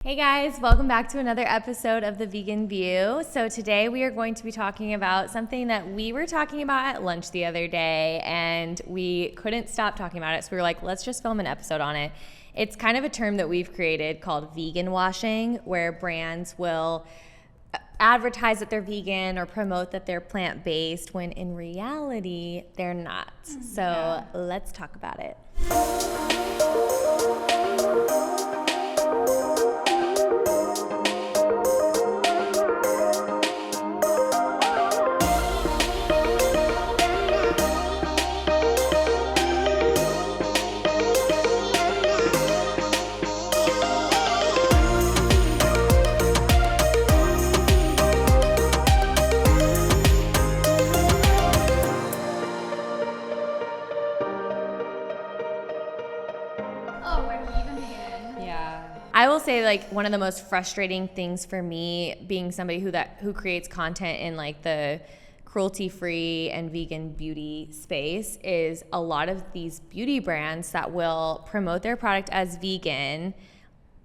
Hey guys, welcome back to another episode of The Vegan View. So today we are going to be talking about something that we were talking about at lunch the other day and we couldn't stop talking about it. So we were like, let's just film an episode on it. It's kind of a term that we've created called vegan washing, where brands will advertise that they're vegan or promote that they're plant-based when in reality they're not. So let's talk about it. I will say, like, one of the most frustrating things for me, being somebody who creates content in like the cruelty-free and vegan beauty space, is a lot of these beauty brands that will promote their product as vegan.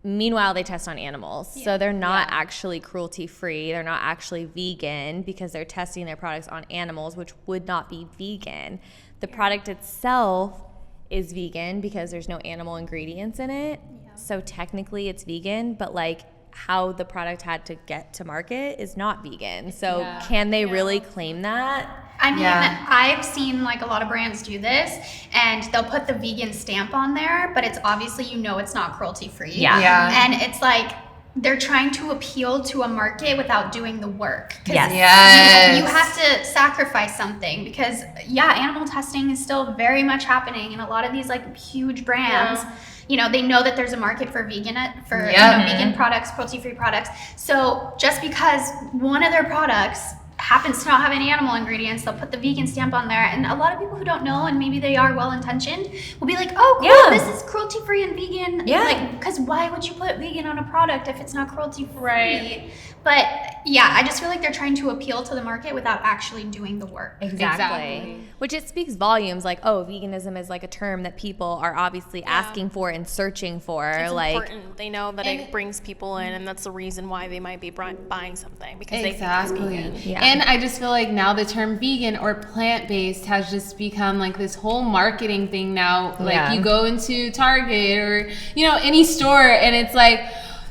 Meanwhile, they test on animals. So they're not actually cruelty-free. They're not actually vegan because they're testing their products on animals, which would not be vegan. The product itself is vegan because there's no animal ingredients in it. So technically it's vegan, but like how the product had to get to market is not vegan. So can they really claim that? I mean, I've seen like a lot of brands do this and they'll put the vegan stamp on there, but it's obviously, it's not cruelty free. And it's like they're trying to appeal to a market without doing the work. You have to sacrifice something because animal testing is still very much happening, and a lot of these like huge brands, they know that there's a market for vegan vegan products, cruelty-free products. So just because one of their products happens to not have any animal ingredients, they'll put the vegan stamp on there, and a lot of people who don't know, and maybe they are well-intentioned, will be like, oh cool, this is cruelty-free and vegan. Like, because why would you put vegan on a product if it's not cruelty-free? But I just feel like they're trying to appeal to the market without actually doing the work. Exactly. Which it speaks volumes, like, veganism is like a term that people are obviously asking for and searching for. It's like important. They know that it brings people in, and that's the reason why they might be buying something, because they think it's vegan. And I just feel like now the term vegan or plant-based has just become like this whole marketing thing now. Like you go into Target or, any store, and it's like,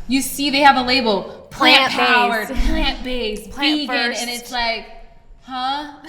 you see they have a label, plant-powered, plant-based, vegan, first. and it's like, huh?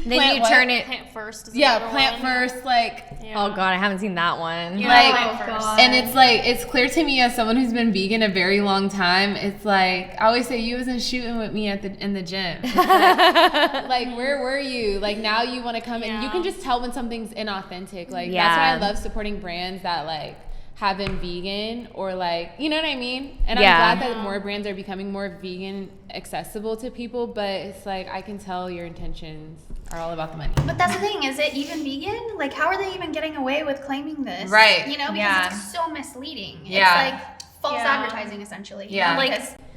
Then you turn it plant first. Plant first, like. Oh God, I haven't seen that one. And it's like, it's clear to me as someone who's been vegan a very long time. It's like, I always say, you wasn't shooting with me in the gym. Like, where were you? Like, now you want to come and you can just tell when something's inauthentic. Like, that's why I love supporting brands that like have been vegan, or like, you know what I mean? And I'm glad that more brands are becoming more vegan accessible to people, but it's like, I can tell your intentions are all about the money. But that's the thing, is it even vegan? Like, how are they even getting away with claiming this? Right. Because it's so misleading. It's like false advertising, essentially.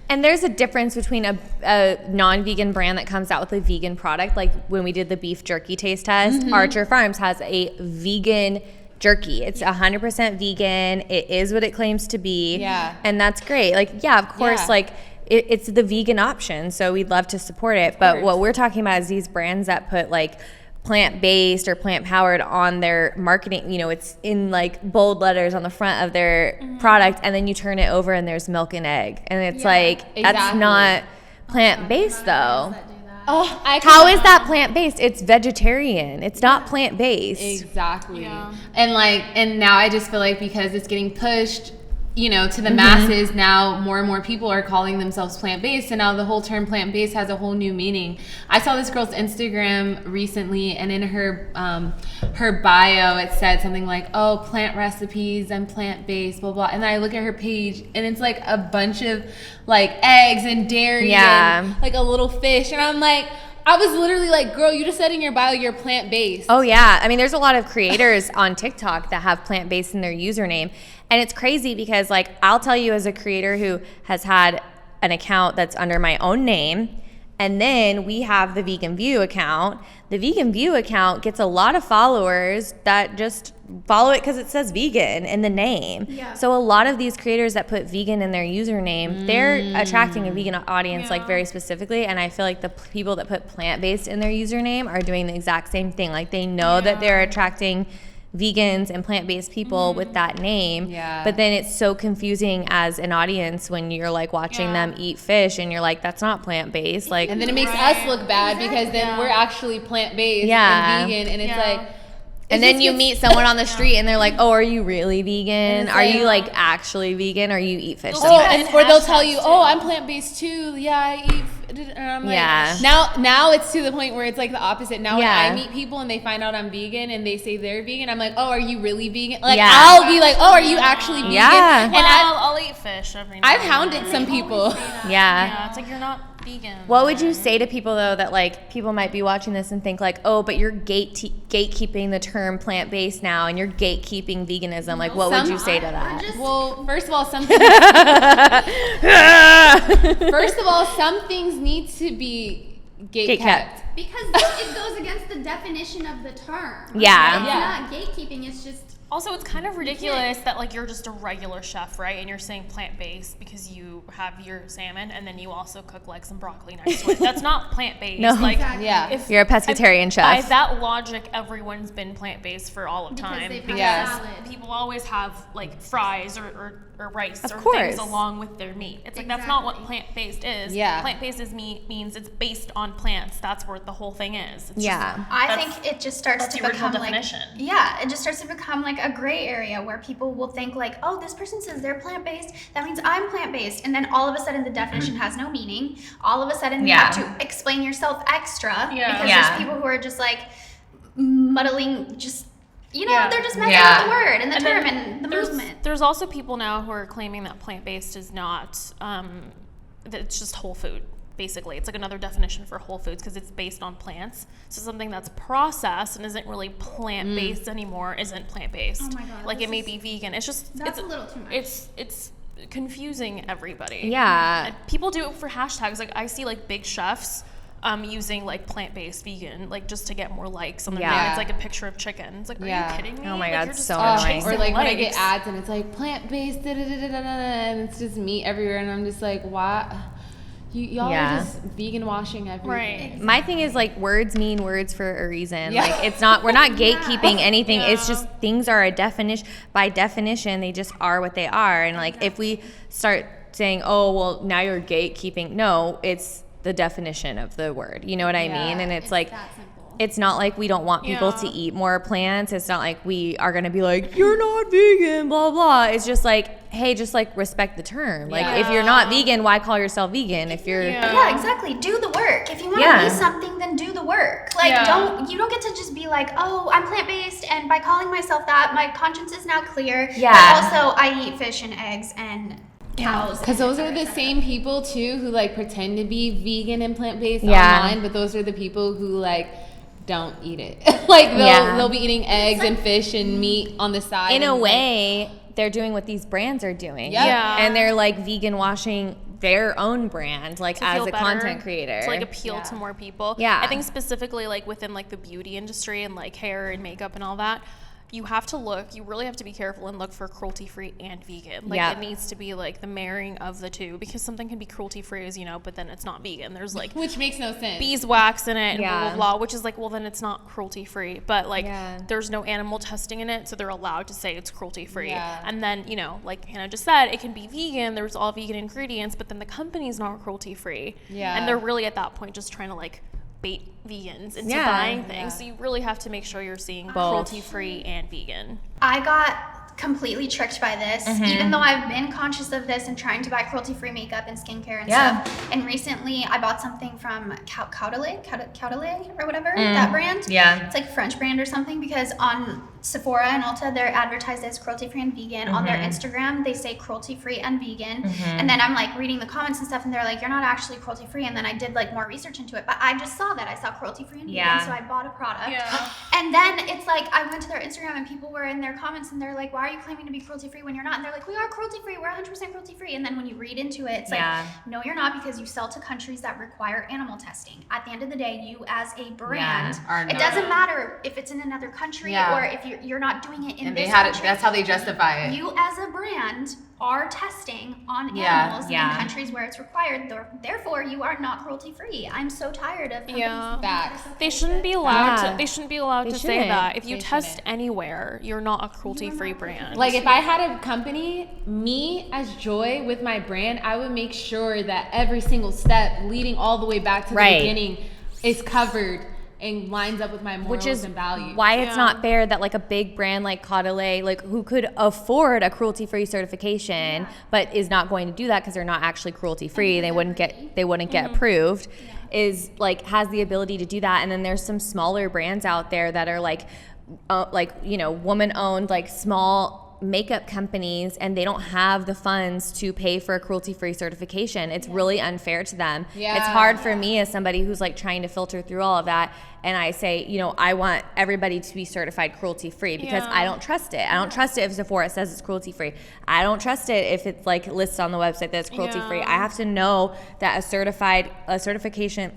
And there's a difference between a non-vegan brand that comes out with a vegan product. Like when we did the beef jerky taste test, Archer Farms has a vegan jerky. It's 100% vegan. It is what it claims to be. And that's great. Like, of course, like it's the vegan option. So we'd love to support it. But what we're talking about is these brands that put like plant-based or plant-powered on their marketing. It's in like bold letters on the front of their product, and then you turn it over and there's milk and egg. And it's that's not plant-based though. How is that plant-based? It's vegetarian. It's not plant-based. Exactly. And now I just feel like because it's getting pushed, to the masses, now more and more people are calling themselves plant-based, and now the whole term plant-based has a whole new meaning. I saw this girl's Instagram recently, and in her bio it said something like, plant recipes and plant-based, blah blah. And then I look at her page, and it's like a bunch of like eggs and dairy and like a little fish, and I'm like, I was literally like, girl, you just said in your bio you're plant-based. Oh yeah, I mean, there's a lot of creators on TikTok that have plant-based in their username. And it's crazy because, like, I'll tell you, as a creator who has had an account that's under my own name, And then we have the Vegan View account. The Vegan View account gets a lot of followers that just follow it because it says vegan in the name. Yeah. So a lot of these creators that put vegan in their username, they're attracting a vegan audience like very specifically. And I feel like the people that put plant-based in their username are doing the exact same thing. Like they know that they're attracting vegans and plant-based people with that name, but then it's so confusing as an audience when you're like watching them eat fish and you're like, that's not plant-based, like, and then it makes us look bad because then we're actually plant-based and vegan, and it's like, and then you meet someone on the street and they're like, oh, are you really vegan? Are you like actually vegan, or you eat fish? Or they'll tell you, oh, I'm plant-based too, I eat. And I'm like, now it's to the point where it's like the opposite. Now when I meet people and they find out I'm vegan and they say they're vegan, I'm like, oh, are you really vegan? Like I'll be like, oh, are you actually vegan? And I'll eat fish every night. I've hounded some people. Yeah, it's like, you're not vegan. What would you say to people though that like people might be watching this and think like, oh, but you're gatekeeping the term plant-based now and you're gatekeeping veganism? Like, what would you say to that? Well, first of all, some things need to be gate-kept. Because it goes against the definition of the term. Yeah. It's not gatekeeping, it's just... Also, it's kind of ridiculous that like you're just a regular chef, right? And you're saying plant-based because you have your salmon and then you also cook like some broccoli next to it. That's not plant-based. No. Like, if you're a pescatarian chef. By that logic, everyone's been plant-based for all of time. Because people always have like fries or rice of or course. things along with their meat. It's like that's not what plant-based is. Plant-based means it's based on plants. That's where the whole thing is. It's I think it just starts to become like it just starts to become like a gray area where people will think like, oh, this person says they're plant-based, that means I'm plant-based, and then all of a sudden the definition has no meaning. All of a sudden you have to explain yourself extra because there's people who are just like muddling, just they're just messing with the word and the term and the movement. There's also people now who are claiming that plant-based is not that it's just whole food. Basically, it's like another definition for whole foods because it's based on plants. So something that's processed and isn't really plant-based anymore isn't plant-based. Oh my God, like it may be vegan. It's just that's a little too much. It's confusing everybody. Yeah, and people do it for hashtags. Like I see like big chefs using like plant-based vegan, like just to get more likes on their name. It's like a picture of chicken. It's like, are you kidding me? Oh my God, God, so annoying. Or like when I get ads and it's like plant-based, and it's just meat everywhere, and I'm just like, why? Y'all are just vegan washing everything. Right. My thing is like words mean words for a reason. Like it's not, we're not gatekeeping anything. It's just things are a definition. By definition, they just are what they are. And like if we start saying, oh, well, now you're gatekeeping. No, it's the definition of the word. You know what I mean? And it's like, it's not like we don't want people to eat more plants. It's not like we are going to be like, you're not vegan, blah, blah. It's just like, hey, just like respect the term. Like if you're not vegan, why call yourself vegan? If you're exactly. Do the work. If you want to be something, then do the work. Like you don't get to just be like, oh, I'm plant-based, and by calling myself that, my conscience is now clear. But also I eat fish and eggs and cows. Because those are the same people too who like pretend to be vegan and plant-based online, but those are the people who like don't eat it. Like they'll be eating eggs and fish and meat on the side. In a way, they're doing what these brands are doing. And they're like vegan washing their own brand, like as a content creator. To like appeal to more people. I think specifically like within like the beauty industry and like hair and makeup and all that, you really have to be careful and look for cruelty-free and vegan. Like it needs to be like the marrying of the two, because something can be cruelty-free, as you know, but then it's not vegan. There's like, which makes no sense, beeswax in it and blah, blah, blah, which is like, well, then it's not cruelty-free, but like there's no animal testing in it, so they're allowed to say it's cruelty-free. And then, you know, like Hannah just said, it can be vegan, there's all vegan ingredients, but then the company's not cruelty-free. And they're really at that point just trying to like bait vegans into buying things. So you really have to make sure you're seeing cruelty-free and vegan. I got completely tricked by this, even though I've been conscious of this and trying to buy cruelty-free makeup and skincare and stuff. And recently I bought something from Caudalie or whatever, that brand. It's like a French brand or something, because on Sephora and Ulta, they're advertised as cruelty-free and vegan. On their Instagram, they say cruelty-free and vegan. And then I'm like reading the comments and stuff, and they're like, you're not actually cruelty-free. And then I did like more research into it, but I just saw that. I saw cruelty-free and vegan, so I bought a product. And then it's like, I went to their Instagram and people were in their comments and they're like, why are you claiming to be cruelty-free when you're not? And they're like, we are cruelty-free. We're 100% cruelty-free. And then when you read into it, it's like, no, you're not, because you sell to countries that require animal testing. At the end of the day, you as a brand, it doesn't matter if it's in another country or if you're not doing it in this country. That's how they justify it. You as a brand are testing on animals in countries where it's required. Therefore, you are not cruelty-free. I'm so tired of companies. They shouldn't be allowed to. They shouldn't be allowed to say that. If you test anywhere, you're not a cruelty-free brand. Like if I had a company, me as Joy with my brand, I would make sure that every single step leading all the way back to the beginning is covered and lines up with my morals and values. Why it's not fair that like a big brand like Caudalie, like who could afford a cruelty-free certification, but is not going to do that because they're not actually cruelty-free. They wouldn't get approved. Is like has the ability to do that, and then there's some smaller brands out there that are like woman-owned, like small makeup companies, and they don't have the funds to pay for a cruelty-free certification. It's really unfair to them. It's hard for me as somebody who's like trying to filter through all of that, and I say, I want everybody to be certified cruelty-free because I don't trust it. I don't trust it if Sephora says it's cruelty-free. I don't trust it if it's like lists on the website that it's cruelty-free. I have to know that a certification,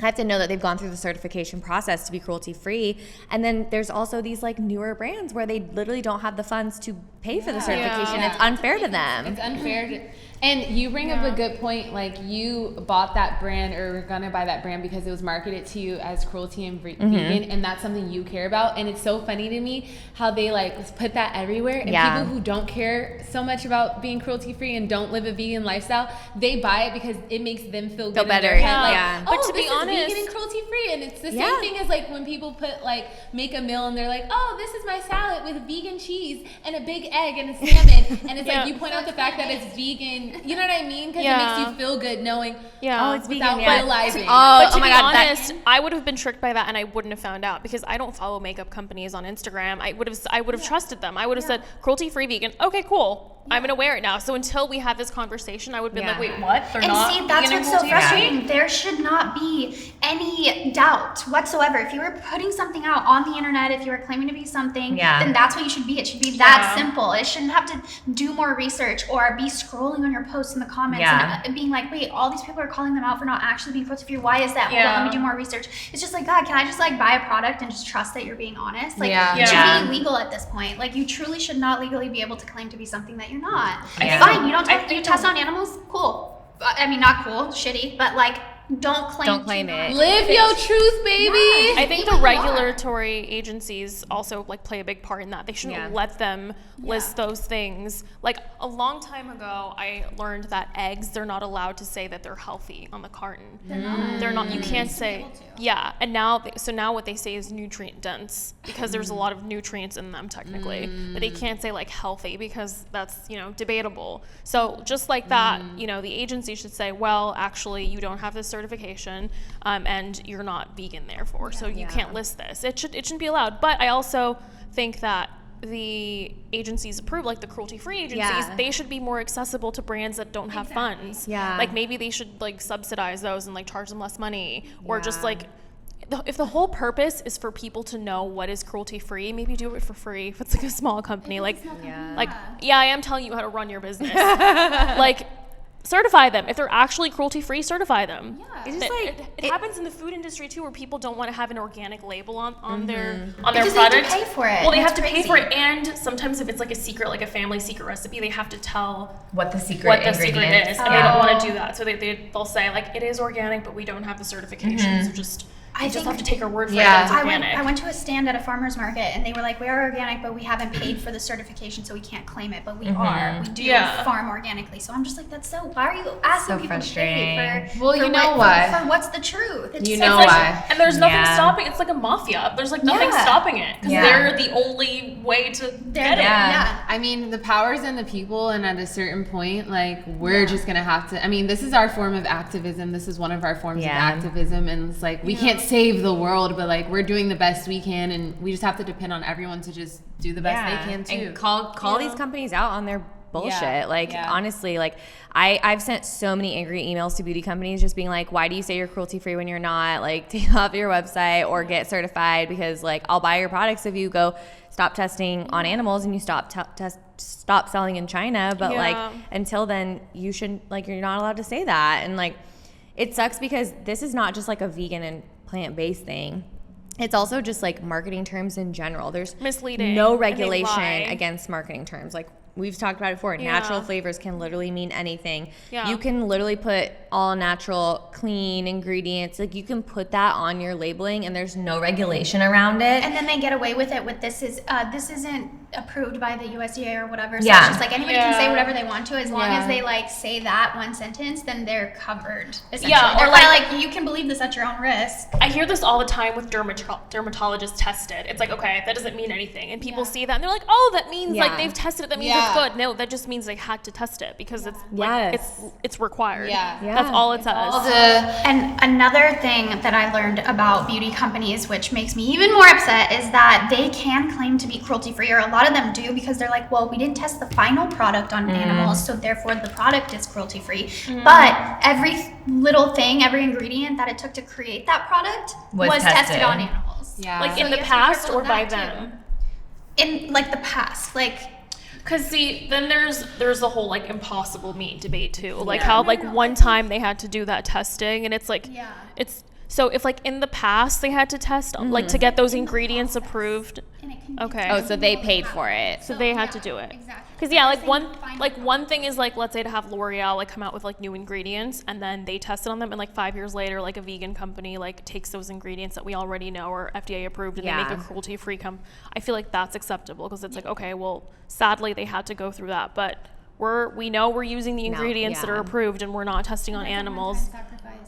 I have to know that they've gone through the certification process to be cruelty-free. And then there's also these like newer brands where they literally don't have the funds to pay for the certification. It's unfair to them. It's unfair and you bring up a good point. Like you bought that brand or were gonna buy that brand because it was marketed to you as cruelty and vegan, and that's something you care about. And it's so funny to me how they like put that everywhere, and people who don't care so much about being cruelty-free and don't live a vegan lifestyle, they buy it because it makes them feel good better. In their head. Like, but to be honest, vegan and cruelty-free, and it's the same thing as like when people put like make a meal and they're like, oh, this is my salad with vegan cheese and a big egg and a salmon, and it's like you point out the fact that it's vegan. You know what I mean? Because it makes you feel good knowing it's without vegan. fertilizing. But to be honest, I would have been tricked by that, and I wouldn't have found out because I don't follow makeup companies on Instagram. I would have trusted them. I would have said cruelty-free vegan. Okay, cool. I'm gonna wear it now. So until we had this conversation, I would have been like, wait, what? They're not see, that's vegan what's and so frustrating. There should not be any doubt whatsoever. If you were putting something out on the internet, if you were claiming to be something, then that's what you should be. It should be that simple. It shouldn't have to do more research or be scrolling on your posts in the comments and being like, wait, all these people are calling them out for not actually being cruelty-free. Why is that? Hold on, let me do more research. It's just like, God, can I just like buy a product and just trust that you're being honest? Like it should be illegal at this point. Like you truly should not legally be able to claim to be something that you're not. Fine, you test on animals, cool. I mean, not cool, shitty, but like, don't claim it. Live your truth, baby. I think the regulatory agencies also like play a big part in that. They shouldn't let them list those things. Like a long time ago, I learned that eggs, they're not allowed to say that they're healthy on the carton. They're not. You can't say. And now what they say is nutrient dense because there's a lot of nutrients in them technically, but they can't say like healthy because that's debatable. So just like that, the agency should say, well, actually, you don't have this certification, and you're not vegan therefore, so you can't list this. It shouldn't be allowed. But I also think that the agencies approved, like the cruelty-free agencies, they should be more accessible to brands that don't have funds. Like maybe they should like subsidize those and like charge them less money, or just like if the whole purpose is for people to know what is cruelty-free, maybe do it for free if it's like a small company. I am telling you how to run your business. Like certify them. If they're actually cruelty-free, certify them. It happens in the food industry too, where people don't want to have an organic label on their product. They have to pay for it. Well, they have to pay for it, and sometimes if it's like a secret, like a family secret recipe, they have to tell what the secret is, and they don't want to do that. So they'll say like, it is organic, but we don't have the certification, so just have to take our word for it. That it's organic. I went to a stand at a farmer's market, and they were like, we are organic, but we haven't paid for the certification, so we can't claim it, but we are. We do farm organically. So I'm just like, why are you asking people to pay for for what's the truth? Why. And there's nothing stopping. It's like a mafia. There's like nothing stopping it because they're the only way to get it. I mean, the power's in the people, and at a certain point, like, we're just going to have to, I mean, this is our form of activism. This is one of our forms of activism, and it's like, we can't save the world, but like we're doing the best we can, and we just have to depend on everyone to just do the best they can too. And call these companies out on their bullshit. Honestly, like I've sent so many angry emails to beauty companies just being like, why do you say you're cruelty free when you're not? Like, take off your website or get certified, because like I'll buy your products if you go stop testing on animals and you stop selling in China. But like until then, you shouldn't, like, you're not allowed to say that. And like it sucks because this is not just like a vegan and plant-based thing. It's also just like marketing terms in general. There's misleading. No regulation against marketing terms. Like we've talked about it before. Natural flavors can literally mean anything. Yeah. You can literally put all natural, clean ingredients. Like you can put that on your labeling, and there's no regulation around it. And then they get away with it with this isn't approved by the USDA or whatever. So it's just like anybody can say whatever they want to, as long as they like say that one sentence, then they're covered. Yeah, or like you can believe this at your own risk. I hear this all the time with dermatologists tested. It's like, okay, that doesn't mean anything, and people see that and they're like, oh, that means like they've tested it. That means it's good. No, that just means they had to test it because it's like it's required. That's all it says. And another thing that I learned about beauty companies, which makes me even more upset, is that they can claim to be cruelty free, or a lot of them do, because they're like, well, we didn't test the final product on animals, so therefore the product is cruelty free. But every little thing, every ingredient that it took to create that product was tested on animals. Like in the past or by them? In like the past, like. Because see, then there's the whole like impossible meat debate too, like how like one time they had to do that testing, and it's like it's so if like in the past they had to test like to get those ingredients approved. Okay. Oh, so they paid for it. So they had to do it. Exactly. Because one thing is like, let's say to have L'Oreal like come out with like new ingredients, and then they test it on them, and like 5 years later, like a vegan company like takes those ingredients that we already know are FDA approved, and they make a cruelty free I feel like that's acceptable, because it's like, okay, well, sadly they had to go through that, but we know we're using the ingredients that are approved, and we're not testing on animals.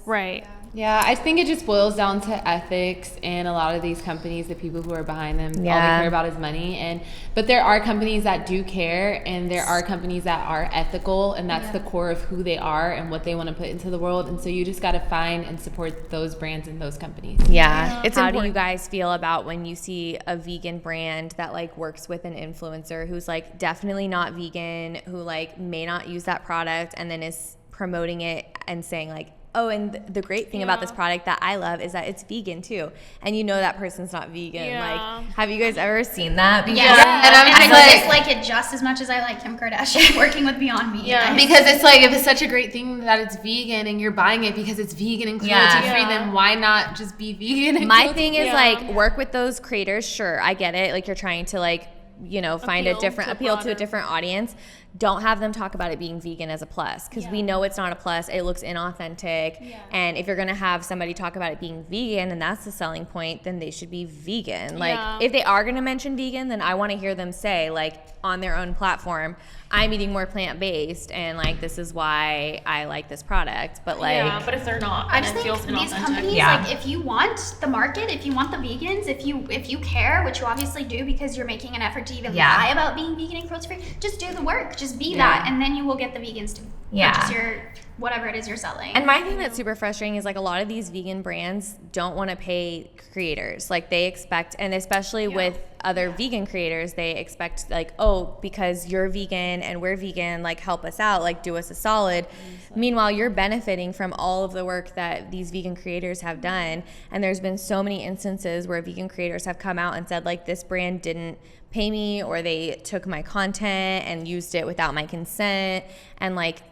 Right. Yeah, I think it just boils down to ethics, and a lot of these companies, the people who are behind them, all they care about is money. But there are companies that do care, and there are companies that are ethical, and that's the core of who they are and what they want to put into the world. And so you just got to find and support those brands and those companies. Yeah. It's How do you guys feel about when you see a vegan brand that like works with an influencer who's like definitely not vegan, who like may not use that product, and then is promoting it and saying like, oh, and the great thing about this product that I love is that it's vegan too. And you know that person's not vegan. Like, have you guys ever seen that before? And I dislike it just as much as I like Kim Kardashian working with Beyond Meat. Because it's like, if it's such a great thing that it's vegan and you're buying it because it's vegan and cruelty-free, then why not just be vegan and My thing is like, work with those creators. Sure, I get it. Like, you're trying to like, you know, find appeal to a different audience. Don't have them talk about it being vegan as a plus, because we know it's not a plus. It looks inauthentic. And if you're going to have somebody talk about it being vegan and that's the selling point, then they should be vegan. Like, if they are going to mention vegan, then I want to hear them say, like, on their own platform, I'm eating more plant-based, and like this is why I like this product. But like, but if they're not, I just think these companies, like, if you want the market, if you want the vegans, if you care, which you obviously do because you're making an effort to even lie about being vegan and cruelty-free, just do the work, just be that, and then you will get the vegans to purchase your whatever it is you're selling. And my thing that's super frustrating is like a lot of these vegan brands don't want to pay creators. Like, they expect, and especially with other vegan creators, they expect like, oh, because you're vegan and we're vegan, like, help us out, like, do us a solid. Meanwhile, you're benefiting from all of the work that these vegan creators have done. And there's been so many instances where vegan creators have come out and said, like, this brand didn't pay me, or they took my content and used it without my consent. And like,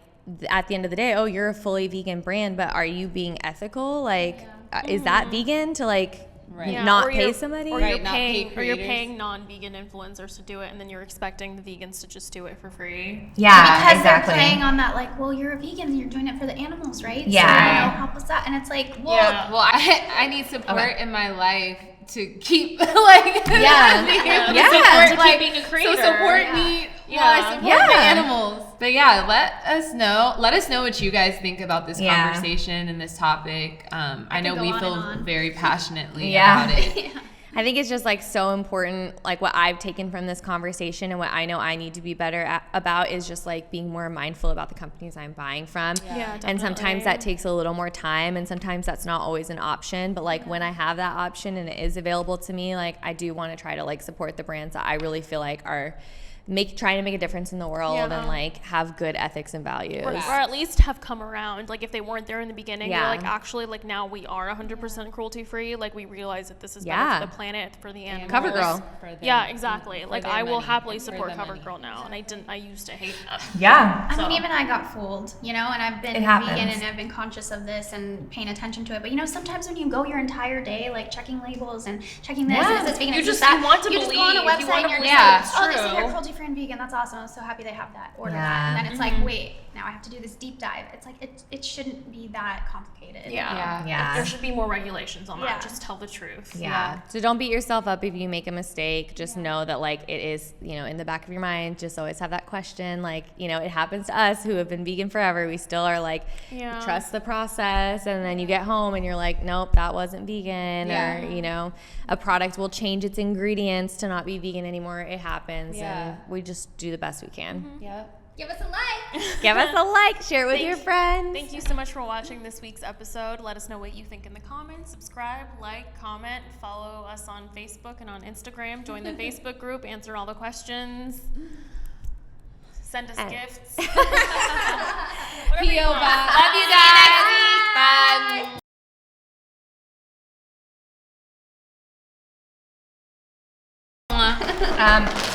at the end of the day, oh, you're a fully vegan brand, but are you being ethical? Like, is that vegan to like not pay somebody? Or you're paying non-vegan influencers to do it, and then you're expecting the vegans to just do it for free. Yeah, because they're playing on that, like, well, you're a vegan and you're doing it for the animals, right? So, help us out. And it's like, well, well, I need support in my life to keep like to keep being a creator. So support me while I support the animals. But let us know what you guys think about this conversation and this topic. I know we feel very passionately about it. I think it's just like so important, like what I've taken from this conversation and what I know I need to be better about is just like being more mindful about the companies I'm buying from. Yeah, and sometimes that takes a little more time, and sometimes that's not always an option, but like when I have that option and it is available to me, like I do want to try to like support the brands that I really feel like are trying to make a difference in the world and like have good ethics and values. Or at least have come around. Like if they weren't there in the beginning, they're like, actually, like now we are 100% cruelty free. Like we realize that this is better for the planet, for the animals. CoverGirl. Yeah, exactly. Like I will happily support CoverGirl now, and I used to hate them. Yeah. I mean, even I got fooled, you know, and I've been vegan and I've been conscious of this and paying attention to it. But you know, sometimes when you go your entire day like checking labels and checking this, is this vegan? You just that, want to you believe. Just go on a website and you're believe just like, it's oh, they say true. they're cruelty free and vegan. That's awesome. I'm so happy they have that. Order that. And then it's like, wait, now I have to do this deep dive. It's like it shouldn't be that complicated. Yeah. There should be more regulations on that. Just tell the truth. Yeah. So don't beat yourself up if you make a mistake. Just know that like it is, you know, in the back of your mind. Just always have that question. Like, you know, it happens to us who have been vegan forever. We still are like, trust the process. And then you get home and you're like, nope, that wasn't vegan. Or, you know, a product will change its ingredients to not be vegan anymore. It happens. And we just do the best we can. Give us a like. Give us a like. Share it with your friends. Thank you so much for watching this week's episode. Let us know what you think in the comments. Subscribe, like, comment, follow us on Facebook and on Instagram. Join the Facebook group. Answer all the questions. Send us gifts. P.O. Box. Love you guys. Bye.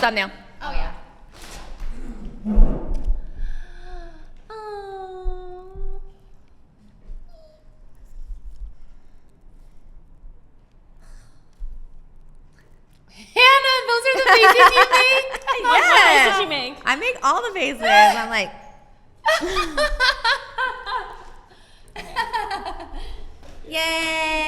Thumbnail. Oh yeah. Hannah, those are the faces you make? What face did she make? I make all the faces. I'm like, yay.